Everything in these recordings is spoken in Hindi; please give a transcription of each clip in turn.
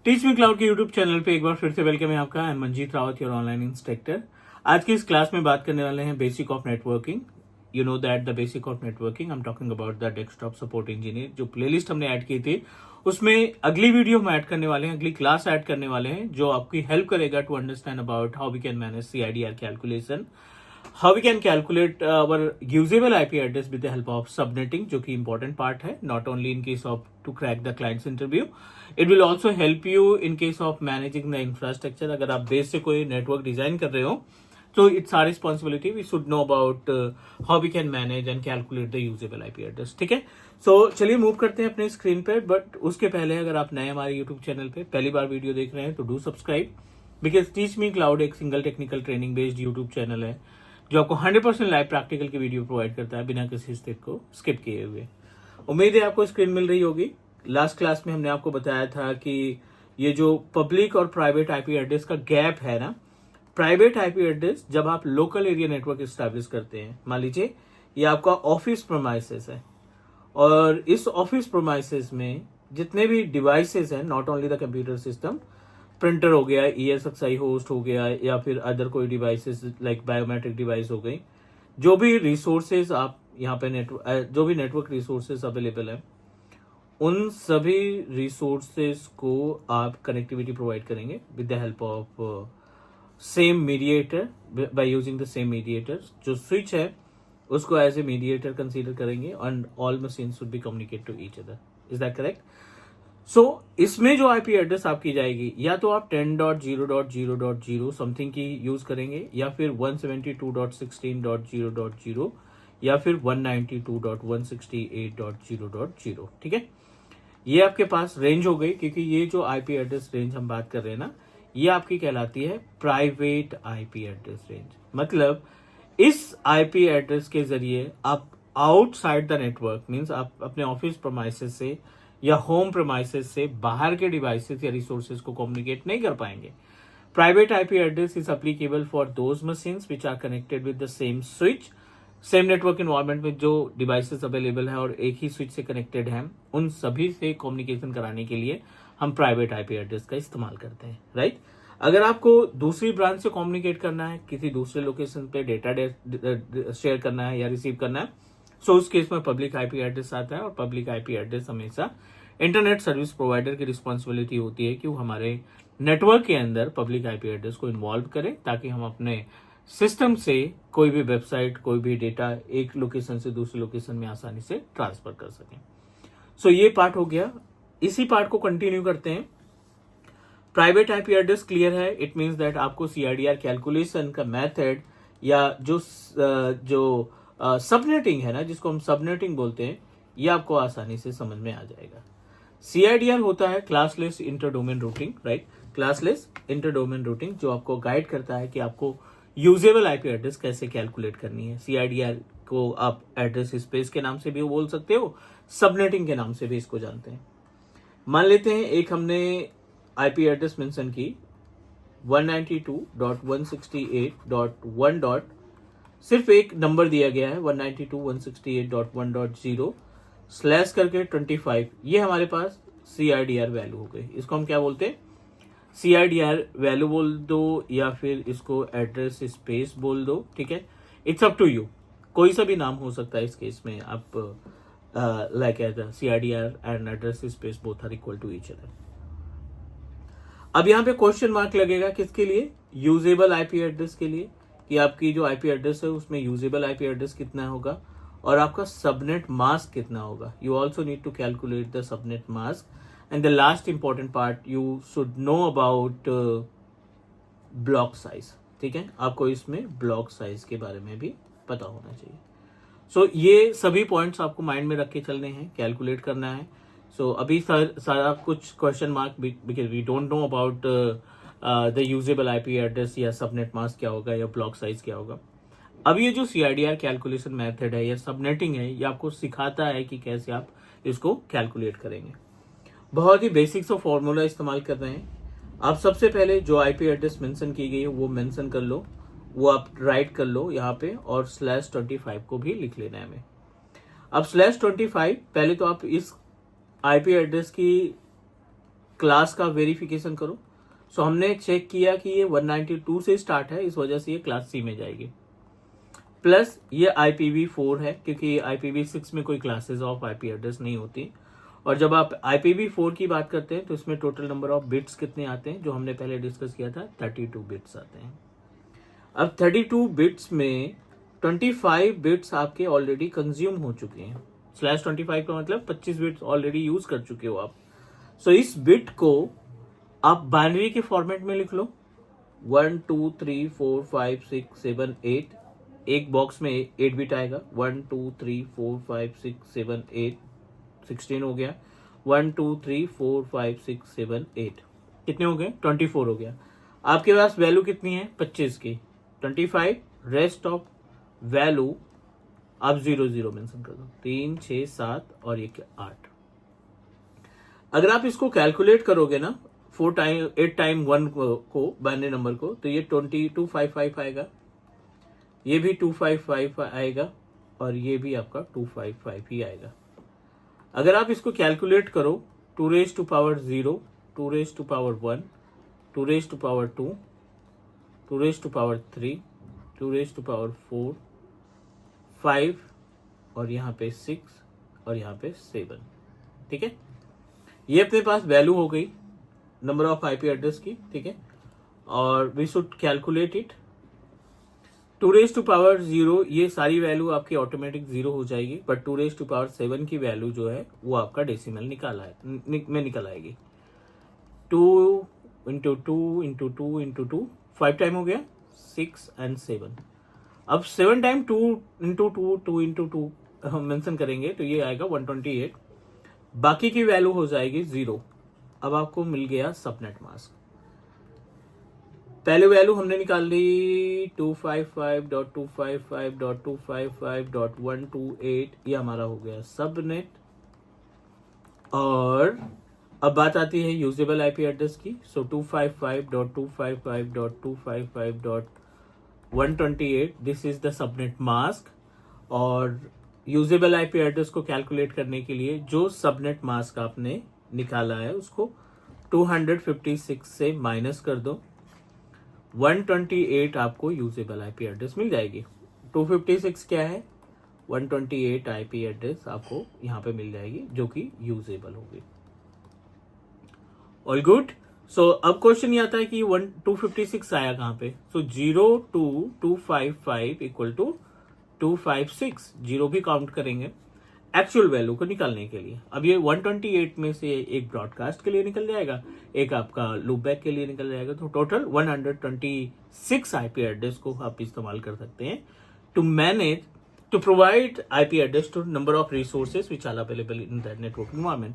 टीच मी क्लाउड के यूट्यूब चैनल पे एक बार फिर से वेलकम है आपका। I am Manjeet Rawat, your online instructor. आज की इस क्लास में बात करने वाले हैं basic of networking. You know that the basic of networking, I am talking about the desktop support engineer. जो प्लेलिस्ट हमने ऐड की थी उसमें अगली वीडियो हम ऐड करने वाले हैं, अगली क्लास ऐड करने वाले हैं जो आपकी हेल्प करेगा to understand about how we can manage CIDR calculation, how we can calculate our usable IP address with the help of subnetting, जो कि important part है, not only in case of to crack the client's interview, it will also help you in case of managing the infrastructure। अगर आप बेस से कोई नेटवर्क डिजाइन कर रहे हो तो it's our responsibility, we should know about how we can manage and calculate the usable IP address. ठीक है, सो चलिए मूव करते हैं अपने स्क्रीन पर। बट उसके पहले अगर आप नए हमारे यूट्यूब चैनल पे पहली बार वीडियो देख रहे हैं तो do subscribe, because teach me cloud एक single technical training based YouTube channel है जो आपको 100% लाइव प्रैक्टिकल की वीडियो प्रोवाइड करता है बिना किसी स्टेप को स्किप किए हुए। उम्मीद है आपको स्क्रीन मिल रही होगी। लास्ट क्लास में हमने आपको बताया था कि ये जो पब्लिक और प्राइवेट IP एड्रेस का गैप है ना, प्राइवेट IP एड्रेस जब आप लोकल एरिया नेटवर्क स्टैब्लिश करते हैं, मान लीजिए ये आपका ऑफिस प्रोमाइसेस है और इस ऑफिस प्रोमाइसेस में जितने भी डिवाइसेस हैं, not only the computer system, printer हो गया, ESXi होस्ट हो गया, या फिर अदर कोई डिवाइसेस लाइक बायोमेट्रिक डिवाइस हो गई, जो भी रिसोर्सेज आप यहाँ पे जो भी नेटवर्क रिसोर्सेज अवेलेबल है उन सभी रिसोर्सेज को आप कनेक्टिविटी प्रोवाइड करेंगे with the help of same mediator, by using the same mediator. जो स्विच है उसको एज ए मीडिएटर कंसीडर करेंगे and all machine should be communicate to each other. Is that correct? So इसमें जो IP एड्रेस आपकी जाएगी, या तो आप 10.0.0.0 समथिंग की यूज करेंगे, या फिर 172.16.0.0, या फिर 192.168.0.0। ठीक है, ये आपके पास रेंज हो गई, क्योंकि ये जो IP एड्रेस रेंज हम बात कर रहे हैं ना, ये आपकी कहलाती है प्राइवेट IP एड्रेस रेंज। मतलब इस IP एड्रेस के जरिए आप आउटसाइड द नेटवर्क, मीन्स आप अपने ऑफिस प्रोमाइसेस से या होम प्रोमाइसेस से बाहर के डिवाइसेस या रिसोर्सेज को कम्युनिकेट नहीं कर पाएंगे। Private IP address is applicable for those machines which are connected with the same switch, same network environment में जो डिवाइसेस अवेलेबल है और एक ही स्विच से कनेक्टेड हैं, उन सभी से कम्युनिकेशन कराने के लिए हम प्राइवेट IP एड्रेस का इस्तेमाल करते हैं, राइट? अगर आपको दूसरी ब्रांच से कम्युनिकेट करना है, किसी दूसरे लोकेशन पे डेटा शेयर करना है या रिसीव करना है, सो उस केस में पब्लिक IP एड्रेस आता है। और पब्लिक IP एड्रेस हमेशा इंटरनेट सर्विस प्रोवाइडर की रिस्पॉन्सिबिलिटी होती है कि वो हमारे नेटवर्क के अंदर पब्लिक IP एड्रेस को इन्वॉल्व करें, ताकि हम अपने सिस्टम से कोई भी वेबसाइट, कोई भी डेटा एक लोकेशन से दूसरे लोकेशन में आसानी से ट्रांसफर कर सकें। सो ये पार्ट हो गया। इसी पार्ट को कंटिन्यू करते हैं। प्राइवेट IP एड्रेस क्लियर है, इट मीन्स दैट आपको CIDR कैलकुलेशन का मेथड या जो सबनेटिंग है ना, जिसको हम सबनेटिंग बोलते हैं, ये आपको आसानी से समझ में आ जाएगा। CIDR होता है classless interdomain routing, right? Classless interdomain routing जो आपको गाइड करता है कि आपको यूजेबल IP एड्रेस कैसे कैलकुलेट करनी है। CIDR को आप एड्रेस स्पेस के नाम से भी बोल सकते हो, सबनेटिंग के नाम से भी इसको जानते हैं। मान लेते हैं एक हमने IP एड्रेस मेंशन की 192.168.1. सिर्फ एक नंबर दिया गया है 192.168.1.0 स्लैश करके 25, ये हमारे पास CIDR वैल्यू हो गई। इसको हम क्या बोलते हैं? CIDR वैल्यू बोल दो या फिर इसको एड्रेस स्पेस बोल दो, ठीक है? इट्स अप टू यू, कोई सा भी नाम हो सकता है इस केस में। आप like CIDR and address space both are equal to each other. अब यहाँ पे क्वेश्चन मार्क लगेगा किसके लिए? यूजेबल IP एड्रेस के लिए, कि आपकी जो IP एड्रेस है उसमें यूजेबल IP एड्रेस कितना होगा और आपका सबनेट मास्क कितना होगा। You also need to calculate the subnet mask. And the last important part, you should know about block size. ठीक है, आपको इसमें ब्लॉक साइज के बारे में भी पता होना चाहिए। सो ये सभी पॉइंट्स आपको माइंड में रख के चलने हैं, कैलकुलेट करना है। सो अभी सारा कुछ question mark, because we don't know about the usable IP address या सबनेट मास्क क्या होगा या ब्लॉक साइज क्या होगा। अब ये जो CIDR कैलकुलेशन मेथड है या सबनेटिंग है, ये आपको सिखाता है कि कैसे आप इसको कैलकुलेट करेंगे। बहुत ही बेसिक सा फॉर्मूला इस्तेमाल कर रहे हैं। आप सबसे पहले जो IP एड्रेस मेंशन की गई है वो मेंशन कर लो, वो आप राइट कर लो यहाँ पे, और /25 को भी लिख लेना है हमें। अब /25 पहले तो आप इस IP एड्रेस की क्लास का वेरिफिकेशन करो। सो हमने चेक किया कि ये 192 से स्टार्ट है, इस वजह से ये क्लास सी में जाएगी। प्लस ये IPv4 है, क्योंकि IPv6 में कोई क्लासेस ऑफ IP एड्रेस नहीं होती। और जब आप IPv4 की बात करते हैं तो इसमें टोटल नंबर ऑफ बिट्स कितने आते हैं, जो हमने पहले डिस्कस किया था, 32 बिट्स आते हैं। अब 32 बिट्स में 25 बिट्स आपके ऑलरेडी कंज्यूम हो चुके हैं। /25 का मतलब 25 बिट्स ऑलरेडी यूज कर चुके हो आप। सो इस बिट को आप बाइनरी के फॉर्मेट में लिख लो, 1 2 3 4 5 6 7 8। एक बॉक्स में 8 बिट आएगा, 1 2 3 4 5 6 7 8, 16 हो गया। 1 2 3 4 5 6 7 8, कितने हो गए, 24 हो गया। आपके पास वैल्यू कितनी है, 25 की, 25। रेस्ट ऑफ वैल्यू आप 0 मेंशन कर दो, 3 6 7 और ये 8। अगर आप इसको कैलकुलेट करोगे ना 8 टाइम 1 को बाइनरी नंबर को, तो ये 255 आएगा, ये भी 255 आएगा और ये भी आपका 255 ही आएगा। अगर आप इसको कैलकुलेट करो, 2 raised to power 0, 2 raised to power 1, 2 raised to power 2, 2 raised to power 3, 2 raised to power 4, 5 और यहाँ पे 6 और यहाँ पे 7। ठीक है, ये अपने पास वैल्यू हो गई नंबर ऑफ IP एड्रेस की। ठीक है, और we should calculate it. 2 raised to power 0, ये सारी वैल्यू आपकी ऑटोमेटिक 0 हो जाएगी, बट 2 raised to power 7 की वैल्यू जो है वो आपका डेसिमल में निकल आएगी। 2 इंटू 2 इंटू 2 इंटू 2, 5 टाइम हो गया, 6 एंड 7। अब 7 टाइम 2 इंटू 2, 2 इंटू 2 हम मेंशन करेंगे तो ये आएगा 128। बाकी की वैल्यू हो जाएगी 0। अब आपको मिल गया सबनेट मास्क। पहले वैल्यू हमने निकाल ली 255.255.255.128, ये हमारा हो गया सबनेट। और अब बात आती है यूजेबल IP एड्रेस की। सो 255.255.255.128, this is the subnet mask. और यूजेबल IP एड्रेस को कैलकुलेट करने के लिए जो सबनेट मास्क आपने निकाला है उसको 256 से माइनस कर दो, 128 आपको यूजेबल IP एड्रेस मिल जाएगी। 256 क्या है, 128 IP एड्रेस आपको यहाँ पे मिल जाएगी जो कि यूजेबल होगी। All good. सो अब क्वेश्चन ये आता है कि 256 आया कहाँ पे। सो 0 to 255 इक्वल टू 256, 0 भी काउंट करेंगे एक्चुअल वैल्यू को निकालने के लिए। अब ये 128 में से एक ब्रॉडकास्ट के लिए निकल जाएगा, एक आपका लूपबैक के लिए निकल जाएगा, तो टोटल 126 IP एड्रेस को आप इस्तेमाल कर सकते हैं to provide IP address to number of resources which are available in the network environment.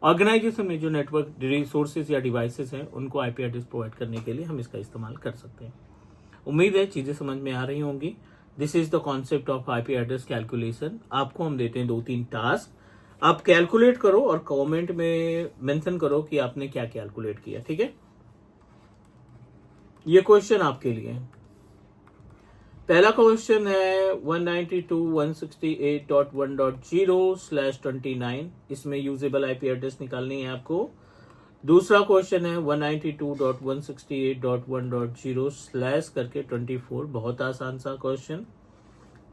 Organisation में जो नेटवर्क रिसोर्सेज या डिवाइसेस हैं उनको IP एड्रेस प्रोवाइड करने के लिए हम इसका इस्तेमाल कर सकते हैं। उम्मीद है चीजें समझ में आ रही होंगी। This is the concept of IP address calculation. आपको हम देते हैं 2-3 टास्क, आप कैलकुलेट करो और कमेंट में मेंशन करो कि आपने क्या कैलकुलेट किया। ठीक है, ये क्वेश्चन आपके लिए है। पहला क्वेश्चन है 192.168.1.0/29, इसमें यूजेबल IP एड्रेस निकालनी है आपको। दूसरा क्वेश्चन है 192.168.1.0 स्लैश करके 24, बहुत आसान सा क्वेश्चन।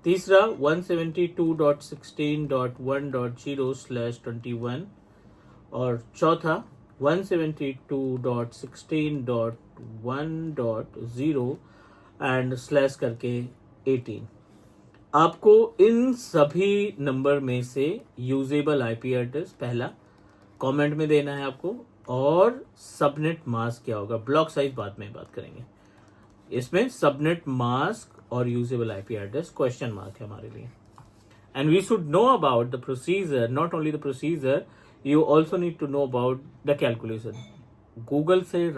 तीसरा 172.16.1.0/21 और चौथा 172.16.1.0 एंड स्लैश करके 18। आपको इन सभी नंबर में से यूजेबल IP एड्रेस पहला कमेंट में देना है आपको, और सबनेट मास्क क्या होगा, ब्लॉक साइज बाद में बात करेंगे। इसमें सबनेट मास्क और usable IP address question mark है हमारे लिए। And we should know about the procedure, not only the procedure, you also need to know about the calculation. Google से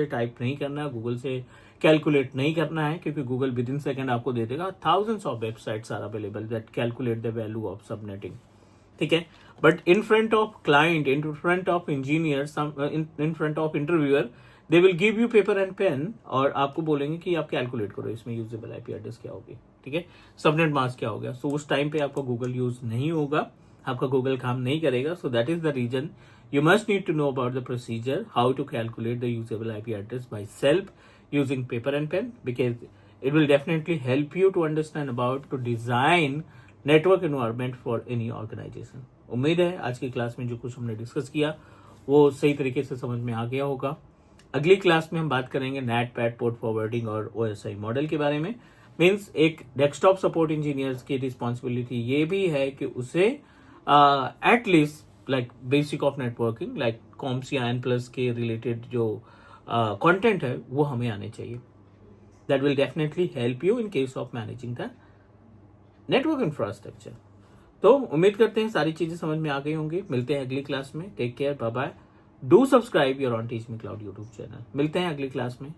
टाइप नहीं करना है, गूगल से कैलकुलेट नहीं करना है, क्योंकि गूगल विद इन सेकेंड आपको दे देगा। Thousands of websites are available that calculate the value of subnetting. ठीक है, but in front of client, in front of engineer, in front of interviewer, they will give you paper and pen और आपको बोलेंगे कि आप कैलकुलेट करो इसमें यूजेबल IP एड्रेस क्या होगी। ठीक है, सबनेट मास्क क्या हो गया। सो उस टाइम पे आपका गूगल यूज नहीं होगा, आपका गूगल काम नहीं करेगा। So that is the reason You must need to know about the procedure, how to calculate the usable IP address by self using paper and pen, because it will definitely help you to understand about to design network environment for any organization. उम्मीद है आज की क्लास में जो कुछ हमने डिस्कस किया वो सही तरीके से समझ में आ गया होगा. अगली क्लास में हम बात करेंगे नेट पैड पोर्ट फॉरवर्डिंग और OSI मॉडल के बारे में. मीन्स एक डेस्कटॉप सपोर्ट इंजीनियर्स की रिस्पॉन्सिबिलिटी ये भी है कि उसे at least like basic of networking like comms या N+ के रिलेटेड जो कंटेंट है वो हमें आने चाहिए. That will definitely help you in case of managing the network infrastructure. तो उम्मीद करते हैं सारी चीजें समझ में आ गई होंगी. मिलते हैं अगली क्लास में. Take care, bye bye. Do subscribe your own teach me cloud YouTube channel. मिलते हैं अगली क्लास में.